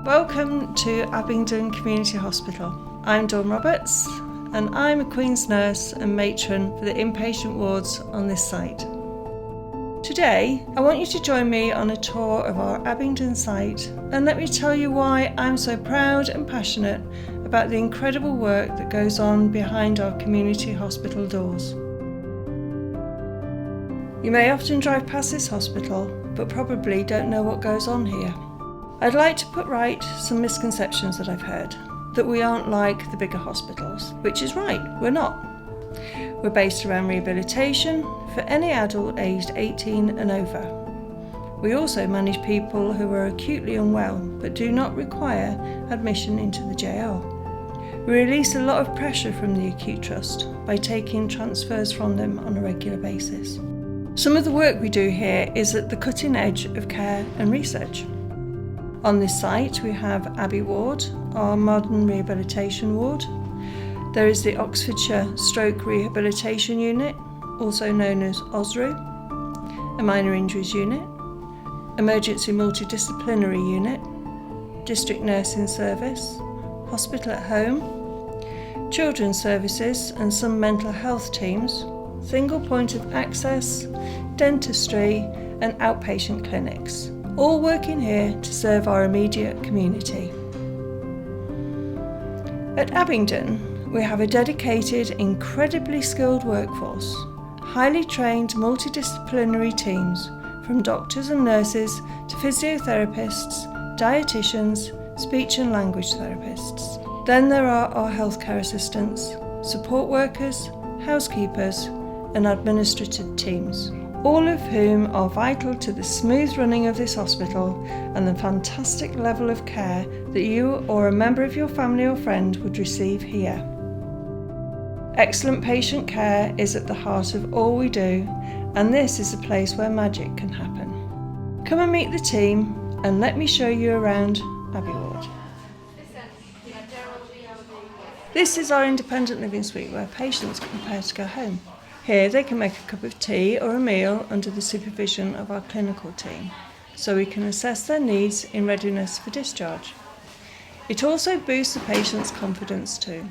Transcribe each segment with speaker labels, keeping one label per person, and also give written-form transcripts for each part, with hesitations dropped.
Speaker 1: Welcome to Abingdon Community Hospital. I'm Dawn Roberts and I'm a Queen's nurse and matron for the inpatient wards on this site. Today, I want you to join me on a tour of our Abingdon site and let me tell you why I'm so proud and passionate about the incredible work that goes on behind our community hospital doors. You may often drive past this hospital, but probably don't know what goes on here. I'd like to put right some misconceptions that I've heard, that we aren't like the bigger hospitals, which is right, we're not. We're based around rehabilitation for any adult aged 18 and over. We also manage people who are acutely unwell but do not require admission into the JR. We release a lot of pressure from the acute trust by taking transfers from them on a regular basis. Some of the work we do here is at the cutting edge of care and research. On this site we have Abbey Ward, our modern rehabilitation ward. There is the Oxfordshire Stroke Rehabilitation Unit, also known as OSRU, a minor injuries unit, emergency multidisciplinary unit, district nursing service, hospital at home, children's services and some mental health teams, single point of access, dentistry and outpatient clinics, all working here to serve our immediate community. At Abingdon, we have a dedicated, incredibly skilled workforce, highly trained multidisciplinary teams from doctors and nurses to physiotherapists, dietitians, speech and language therapists. Then there are our healthcare assistants, support workers, housekeepers and administrative teams, all of whom are vital to the smooth running of this hospital and the fantastic level of care that you or a member of your family or friend would receive here. Excellent patient care is at the heart of all we do, and this is a place where magic can happen. Come and meet the team and let me show you around Abbey Ward. This is our independent living suite where patients can prepare to go home. Here they can make a cup of tea or a meal under the supervision of our clinical team, so we can assess their needs in readiness for discharge. It also boosts the patient's confidence too,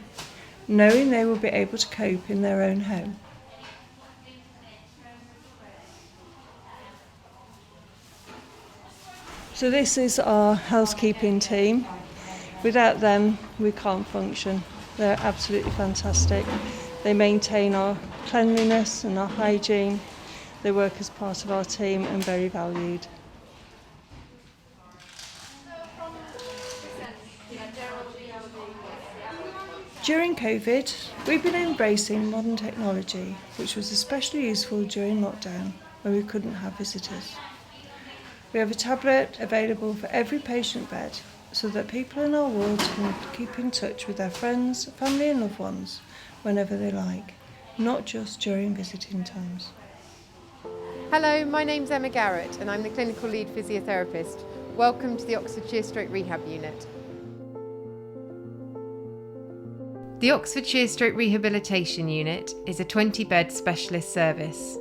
Speaker 1: knowing they will be able to cope in their own home. So this is our housekeeping team. Without them, we can't function. They're absolutely fantastic. They maintain our cleanliness and our hygiene. They work as part of our team and very valued. During COVID, we've been embracing modern technology, which was especially useful during lockdown when we couldn't have visitors. We have a tablet available for every patient bed so that people in our wards can keep in touch with their friends, family and loved ones whenever they like, not just during visiting times.
Speaker 2: Hello, my name's Emma Garrett and I'm the clinical lead physiotherapist. Welcome to the Oxfordshire Stroke Rehab Unit. The Oxfordshire Stroke Rehabilitation Unit is a 20-bed specialist service.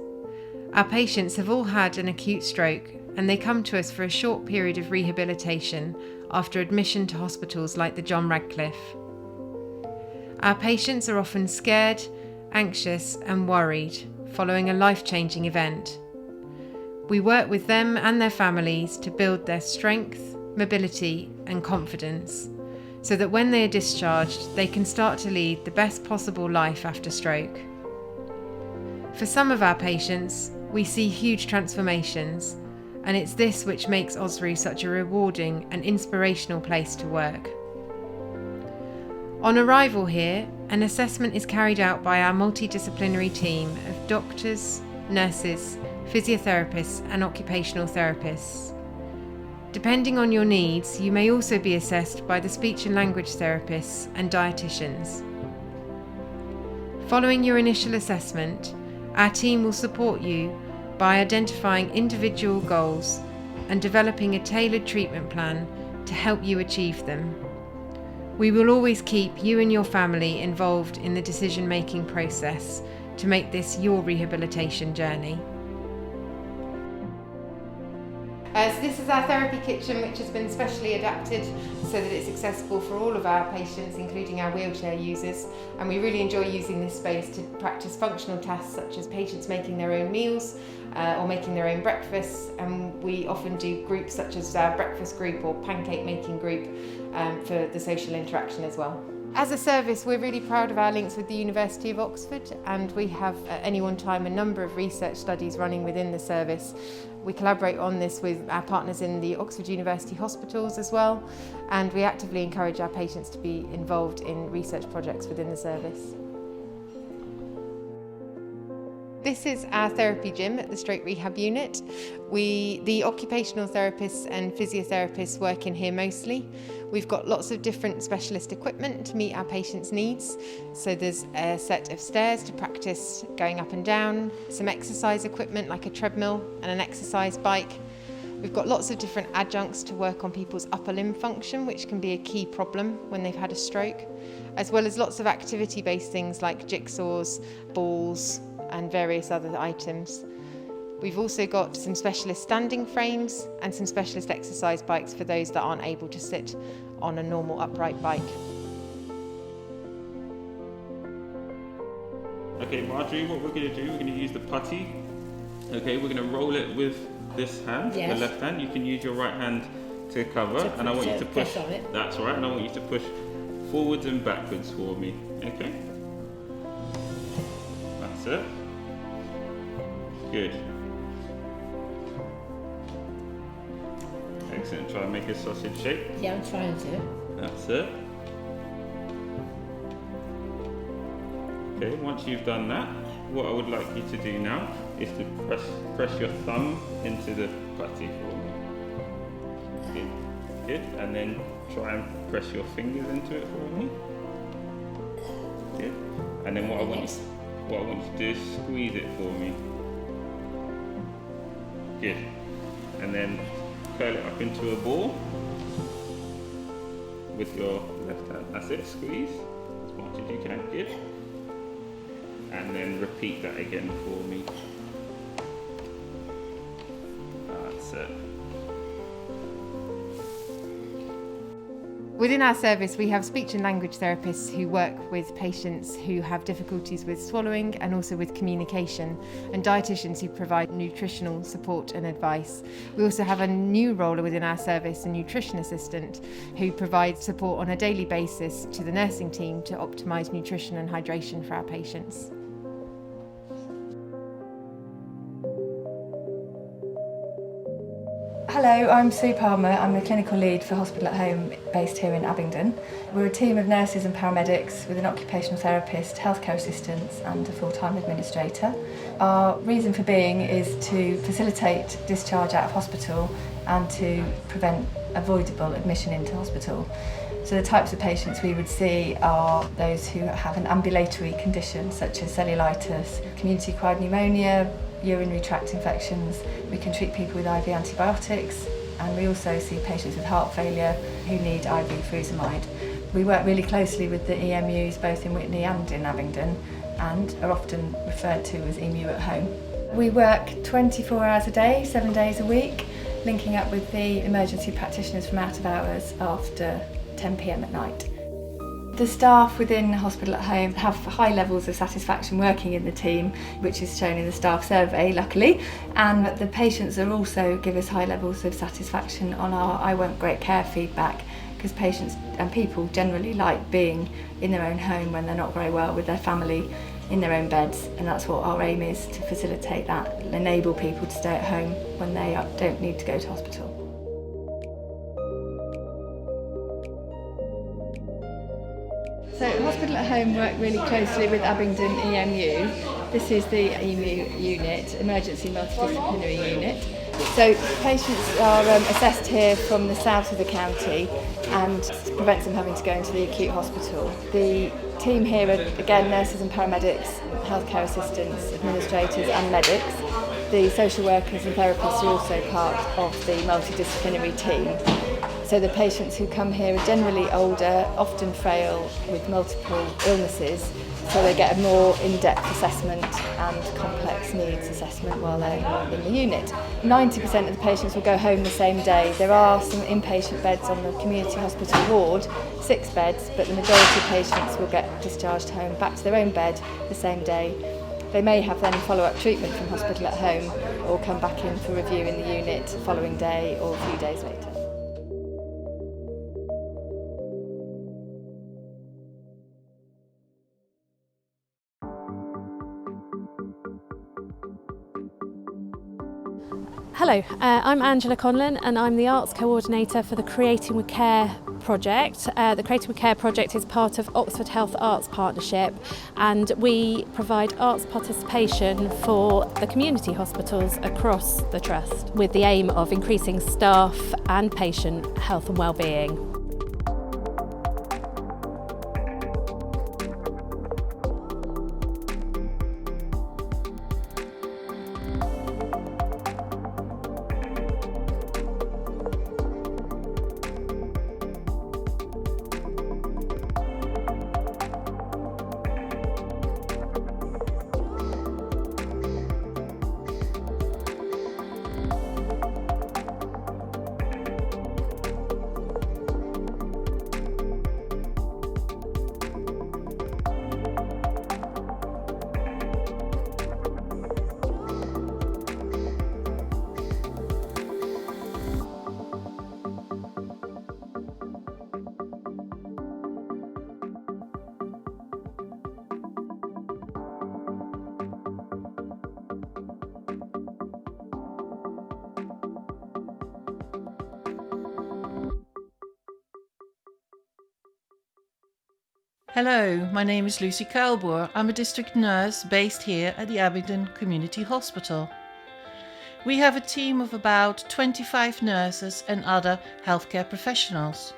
Speaker 2: Our patients have all had an acute stroke and they come to us for a short period of rehabilitation after admission to hospitals like the John Radcliffe. Our patients are often scared, anxious and worried following a life-changing event. We work with them and their families to build their strength, mobility and confidence so that when they are discharged, they can start to lead the best possible life after stroke. For some of our patients, we see huge transformations, and it's this which makes OSRU such a rewarding and inspirational place to work. On arrival here, an assessment is carried out by our multidisciplinary team of doctors, nurses, physiotherapists and occupational therapists. Depending on your needs, you may also be assessed by the speech and language therapists and dietitians. Following your initial assessment, our team will support you by identifying individual goals and developing a tailored treatment plan to help you achieve them. We will always keep you and your family involved in the decision-making process to make this your rehabilitation journey. So this is our therapy kitchen, which has been specially adapted so that it's accessible for all of our patients, including our wheelchair users. And we really enjoy using this space to practice functional tasks such as patients making their own meals or making their own breakfasts. And we often do groups such as our breakfast group or pancake making group for the social interaction as well. As a service, we're really proud of our links with the University of Oxford, and we have at any one time a number of research studies running within the service. We collaborate on this with our partners in the Oxford University hospitals as well, and we actively encourage our patients to be involved in research projects within the service. This is our therapy gym at the Stroke Rehab Unit. The occupational therapists and physiotherapists work in here mostly. We've got lots of different specialist equipment to meet our patients' needs. So there's a set of stairs to practice going up and down, some exercise equipment like a treadmill and an exercise bike. We've got lots of different adjuncts to work on people's upper limb function, which can be a key problem when they've had a stroke, as well as lots of activity-based things like jigsaws, balls, and various other items. We've also got some specialist standing frames and some specialist exercise bikes for those that aren't able to sit on a normal upright bike.
Speaker 3: Okay, Marjorie, what we're going to do, we're going to use the putty. Okay, we're going to roll it with this hand,
Speaker 4: yes.
Speaker 3: The left hand. You can use your right hand to cover, and I want you to push.
Speaker 4: On it.
Speaker 3: That's right, and I want you to push forwards and backwards for me. Okay? That's it. Good. Excellent. Try and make a sausage shape.
Speaker 4: Yeah, I'm trying to.
Speaker 3: That's it. Okay, once you've done that, what I would like you to do now is to press your thumb into the putty for me. Good. Good. And then try and press your fingers into it for me. Good. And then what I want you to do is squeeze it for me. Good. And then curl it up into a ball with your left hand. That's it, squeeze as much as you can. Good. And then repeat that again for me. That's it.
Speaker 2: Within our service, we have speech and language therapists who work with patients who have difficulties with swallowing and also with communication, and dietitians who provide nutritional support and advice. We also have a new role within our service, a nutrition assistant, who provides support on a daily basis to the nursing team to optimise nutrition and hydration for our patients.
Speaker 5: Hello, I'm Sue Palmer. I'm the clinical lead for Hospital at Home based here in Abingdon. We're a team of nurses and paramedics with an occupational therapist, healthcare assistants and a full-time administrator. Our reason for being is to facilitate discharge out of hospital and to prevent avoidable admission into hospital. So the types of patients we would see are those who have an ambulatory condition such as cellulitis, community-acquired pneumonia, urinary tract infections. We can treat people with IV antibiotics, and we also see patients with heart failure who need IV furosemide. We work really closely with the EMMUs both in Witney and in Abingdon, and are often referred to as EMMU at home. We work 24 hours a day, 7 days a week, linking up with the emergency practitioners from out of hours after 10 p.m. at night. The staff within Hospital at Home have high levels of satisfaction working in the team, which is shown in the staff survey, luckily, and the patients are also give us high levels of satisfaction on our I Want Great Care feedback, because patients and people generally like being in their own home when they're not very well with their family in their own beds, and that's what our aim is, to facilitate that, enable people to stay at home when they don't need to go to hospital. So Hospital at Home work really closely with Abingdon EMMU. This is the EMMU unit, Emergency Multidisciplinary Unit. So patients are assessed here from the south of the county and prevents them having to go into the acute hospital. The team here are again nurses and paramedics, healthcare assistants, administrators and medics. The social workers and therapists are also part of the multidisciplinary team. So the patients who come here are generally older, often frail, with multiple illnesses, so they get a more in-depth assessment and complex needs assessment while they're in the unit. 90% of the patients will go home the same day. There are some inpatient beds on the community hospital ward, 6 beds, but the majority of patients will get discharged home back to their own bed the same day. They may have then follow-up treatment from hospital at home or come back in for review in the unit the following day or a few days later.
Speaker 4: Hello, I'm Angela Conlon and I'm the Arts Coordinator for the Creating with Care project. The Creating with Care project is part of Oxford Health Arts Partnership, and we provide arts participation for the community hospitals across the Trust with the aim of increasing staff and patient health and wellbeing.
Speaker 6: Hello, my name is Lucy Kuilboer. I'm a district nurse based here at the Abingdon Community Hospital. We have a team of about 25 nurses and other healthcare professionals.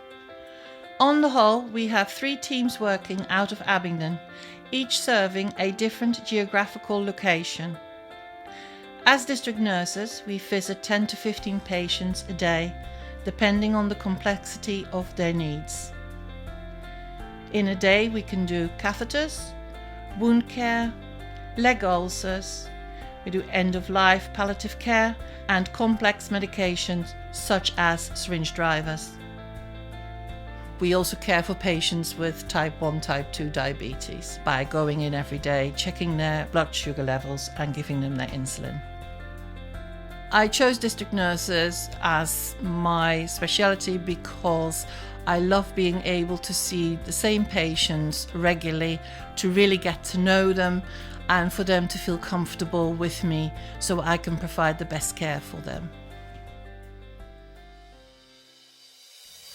Speaker 6: On the whole, we have 3 teams working out of Abingdon, each serving a different geographical location. As district nurses, we visit 10 to 15 patients a day, depending on the complexity of their needs. In a day we can do catheters, wound care, leg ulcers, we do end-of-life palliative care and complex medications such as syringe drivers. We also care for patients with type 1, type 2 diabetes by going in every day, checking their blood sugar levels and giving them their insulin. I chose district nurses as my specialty because I love being able to see the same patients regularly, to really get to know them and for them to feel comfortable with me so I can provide the best care for them.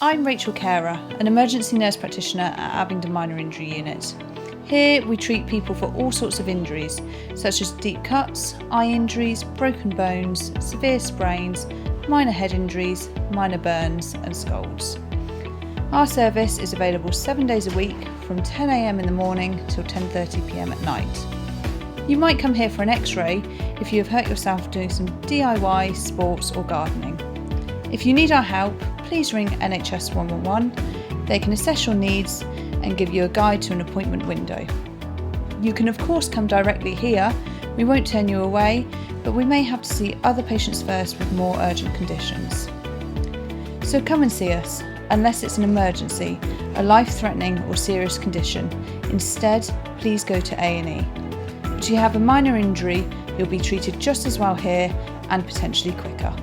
Speaker 7: I'm Rachel Carer, an emergency nurse practitioner at Abingdon Minor Injury Unit. Here we treat people for all sorts of injuries, such as deep cuts, eye injuries, broken bones, severe sprains, minor head injuries, minor burns and scalds. Our service is available 7 days a week from 10 a.m. in the morning till 10:30 p.m. at night. You might come here for an x-ray if you have hurt yourself doing some DIY, sports or gardening. If you need our help, please ring NHS 111. They can assess your needs and give you a guide to an appointment window. You can of course come directly here. We won't turn you away, but we may have to see other patients first with more urgent conditions. So come and see us, unless it's an emergency, a life-threatening or serious condition. Instead, please go to A&E. If you have a minor injury, you'll be treated just as well here and potentially quicker.